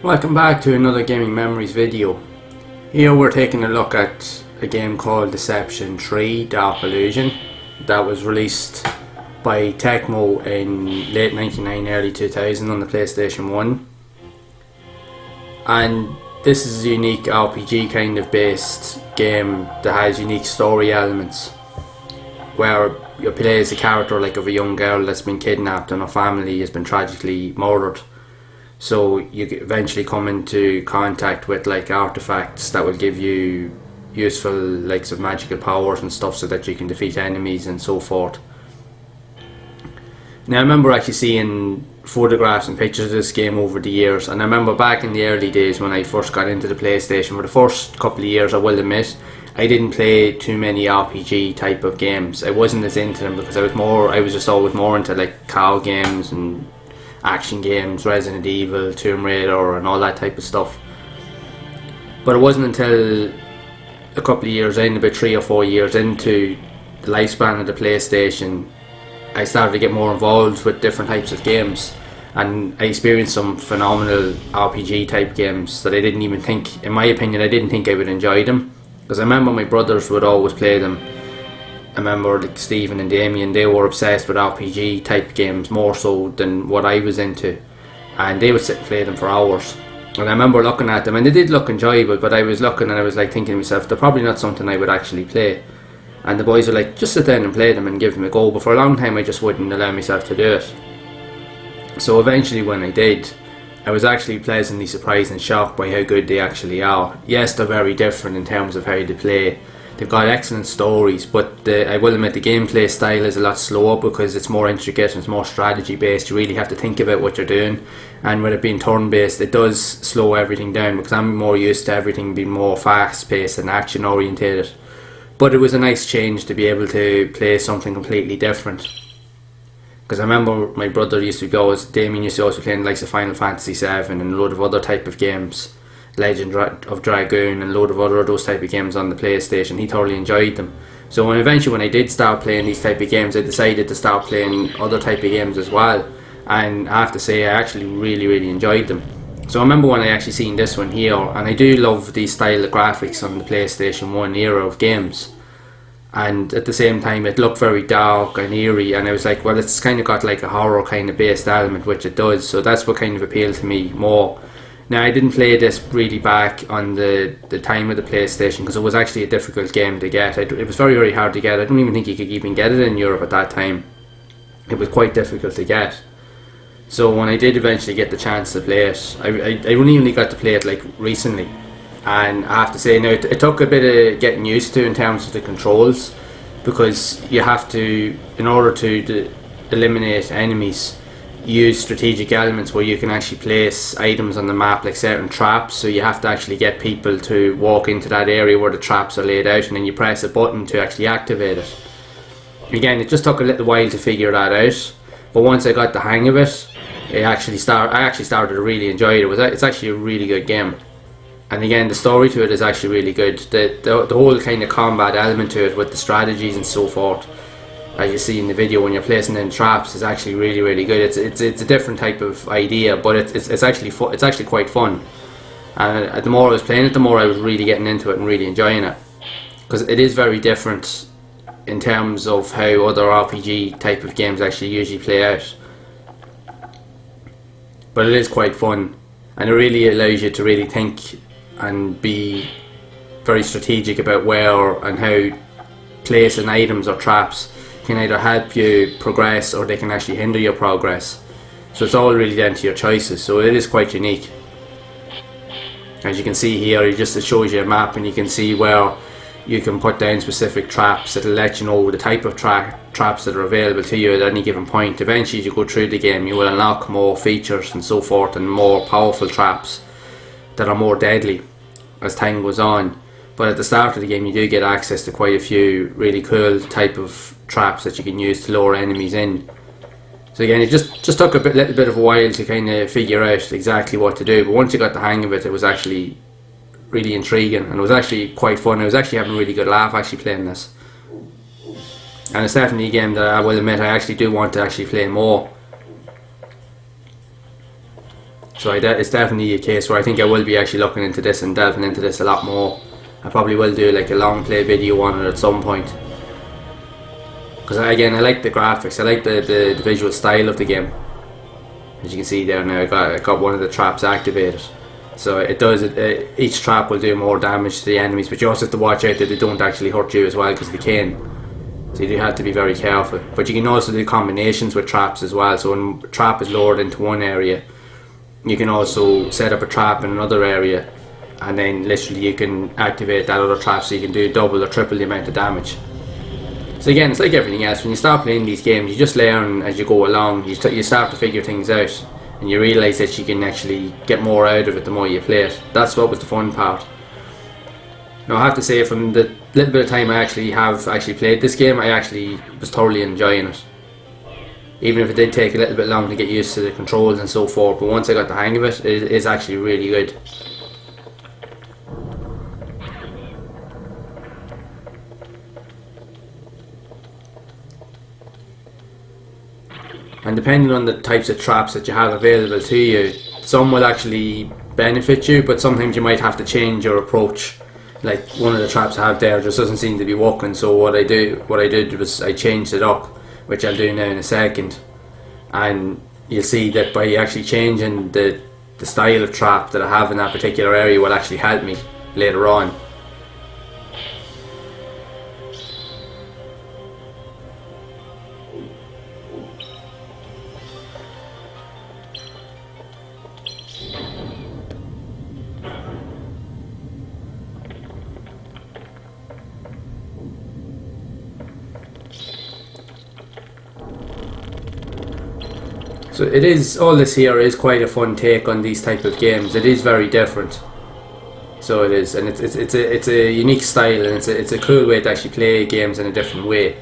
Welcome back to another Gaming Memories video. Here we're taking a look at a game called Deception 3 Dark Illusion that was released by Tecmo in late 99, early 2000 on the PlayStation 1. And this is a unique RPG kind of based game that has unique story elements where you play as a character like of a young girl that's been kidnapped and her family has been tragically murdered. So you eventually come into contact with like artifacts that will give you useful likes of magical powers and stuff so that you can defeat enemies and so forth. Now I remember actually seeing photographs and pictures of this game over the years, and I remember back in the early days when I first got into the PlayStation, for the first couple of years I will admit I didn't play too many RPG type of games. I wasn't as into them because I was just always more into like car games and action games, Resident Evil, Tomb Raider and all that type of stuff. But it wasn't until a couple of years in, about 3 or 4 years into the lifespan of the PlayStation, I started to get more involved with different types of games, and I experienced some phenomenal RPG type games that I didn't even think, in my opinion, I didn't think I would enjoy them, because I remember my brothers would always play them. I remember like Stephen and Damien, they were obsessed with RPG type games more so than what I was into, and they would sit and play them for hours. And I remember looking at them and they did look enjoyable, but I was looking and I was like thinking to myself, they're probably not something I would actually play. And the boys were like, just sit down and play them and give them a go, but for a long time I just wouldn't allow myself to do it. So eventually when I did, I was actually pleasantly surprised and shocked by how good they actually are. Yes, they're very different in terms of how they play. They've got excellent stories, but I will admit the gameplay style is a lot slower because it's more intricate and it's more strategy based. You really have to think about what you're doing, and with it being turn based it does slow everything down because I'm more used to everything being more fast paced and action orientated. But it was a nice change to be able to play something completely different, because I remember my brother used to go, as Damien used to also play in likes of Final Fantasy 7 and a load of other type of games, Legend of Dragoon and a load of other of those type of games on the PlayStation. He thoroughly enjoyed them. So when I did start playing these type of games, I decided to start playing other type of games as well, and I have to say I actually really enjoyed them. So I remember when I actually seen this one here, and I do love the style of graphics on the PlayStation 1 era of games, and at the same time it looked very dark and eerie, and I was like, well, it's kind of got like a horror kind of based element, which it does, so that's what kind of appealed to me more. Now I didn't play this really back on the time of the PlayStation because it was actually a difficult game to get. It was very hard to get. I don't even think you could even get it in Europe at that time. It was quite difficult to get. So when I did eventually get the chance to play it, I only got to play it like recently, and I have to say now it took a bit of getting used to in terms of the controls, because you have to, in order to eliminate enemies, use strategic elements where you can actually place items on the map like certain traps. So you have to actually get people to walk into that area where the traps are laid out, and then you press a button to actually activate it. Again, it just took a little while to figure that out, but once I got the hang of it, I actually started to really enjoy it. It's actually a really good game, and again the story to it is actually really good. The whole kind of combat element to it with the strategies and so forth, as you see in the video when you're placing in traps, is actually really good. It's a different type of idea, but it's actually quite fun. And the more I was playing it, the more I was really getting into it and really enjoying it, because it is very different in terms of how other RPG type of games actually usually play out. But it is quite fun, and it really allows you to really think and be very strategic about where and how placing items or traps can either help you progress or they can actually hinder your progress. So it's all really down to your choices, so it is quite unique. As you can see here, it shows you a map, and you can see where you can put down specific traps that'll let you know the type of traps that are available to you at any given point. Eventually as you go through the game you will unlock more features and so forth, and more powerful traps that are more deadly as time goes on. But at the start of the game you do get access to quite a few really cool type of traps that you can use to lure enemies in. So again, it just took a little bit of a while to kind of figure out exactly what to do, but once you got the hang of it, it was actually really intriguing, and it was actually quite fun. I was actually having a really good laugh actually playing this, and it's definitely a game that I will admit I actually do want to actually play more. So it's definitely a case where I think I will be actually looking into this and delving into this a lot more. I probably will do like a long play video on it at some point. Because again, I like the graphics, I like the visual style of the game. As you can see there now, I got one of the traps activated. So it does, each trap will do more damage to the enemies, but you also have to watch out that they don't actually hurt you as well, because they can. So you do have to be very careful. But you can also do combinations with traps as well. So when a trap is lowered into one area, you can also set up a trap in another area, and then literally you can activate that other trap so you can do double or triple the amount of damage. So again, it's like everything else. When you start playing these games, you just learn as you go along. You start to figure things out, and you realise that you can actually get more out of it the more you play it. That's what was the fun part. Now I have to say, from the little bit of time I have played this game, I actually was thoroughly enjoying it. Even if it did take a little bit long to get used to the controls and so forth, but once I got the hang of it, it is actually really good. And depending on the types of traps that you have available to you, some will actually benefit you, but sometimes you might have to change your approach. Like one of the traps I have there just doesn't seem to be working, so what I did was I changed it up, which I'll do now in a second. And you'll see that by actually changing the style of trap that I have in that particular area will actually help me later on. So it is, all this here is quite a fun take on these type of games. It is very different. So it is, and it's a unique style, and it's a cool way to actually play games in a different way.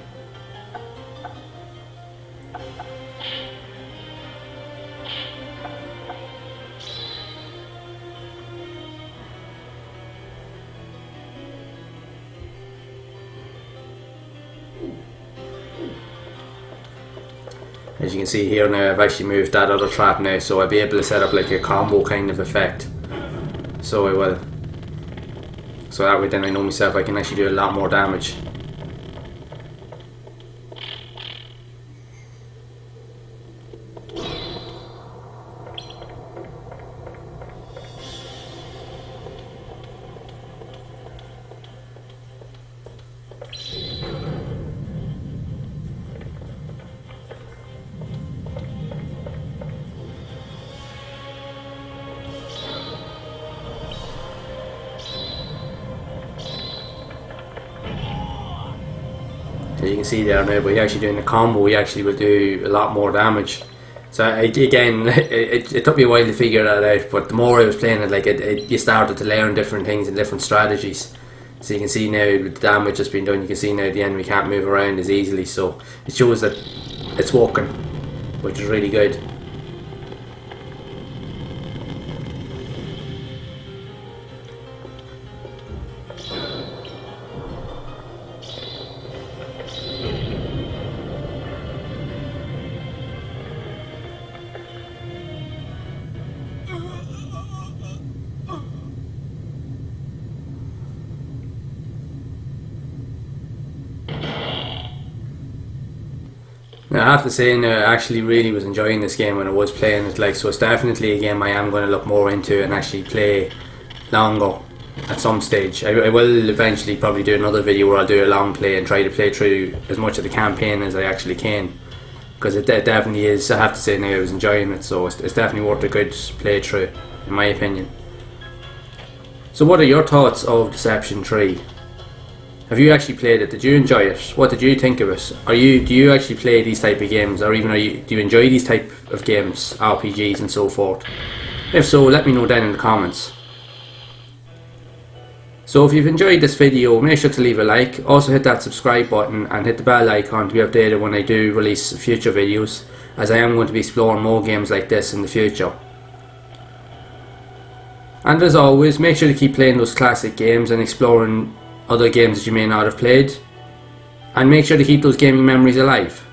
As you can see here now, I've actually moved that other trap now, so I'll be able to set up like a combo kind of effect. So I will. So that way then I know myself I can actually do a lot more damage. So you can see there now, by actually doing the combo, we actually will do a lot more damage. So again, it took me a while to figure that out, but the more I was playing it, like you started to learn different things and different strategies. So you can see now with the damage that's been done, you can see now the enemy can't move around as easily, so it shows that it's working, which is really good. Now I have to say, now, I actually really was enjoying this game when I was playing it, like, so it's definitely a game I am going to look more into and actually play longer at some stage. I will eventually probably do another video where I'll do a long play and try to play through as much of the campaign as I actually can, because it definitely is, I have to say now, I was enjoying it, so it's definitely worth a good playthrough in my opinion. So what are your thoughts of Deception 3? Have you actually played it? Did you enjoy it? What did you think of it? Do you actually play these type of games, or even do you enjoy these type of games, RPGs and so forth? If so, let me know down in the comments. So if you've enjoyed this video, make sure to leave a like. Also hit that subscribe button and hit the bell icon to be updated when I do release future videos, as I am going to be exploring more games like this in the future. And as always, make sure to keep playing those classic games and exploring other games that you may not have played, and make sure to keep those gaming memories alive.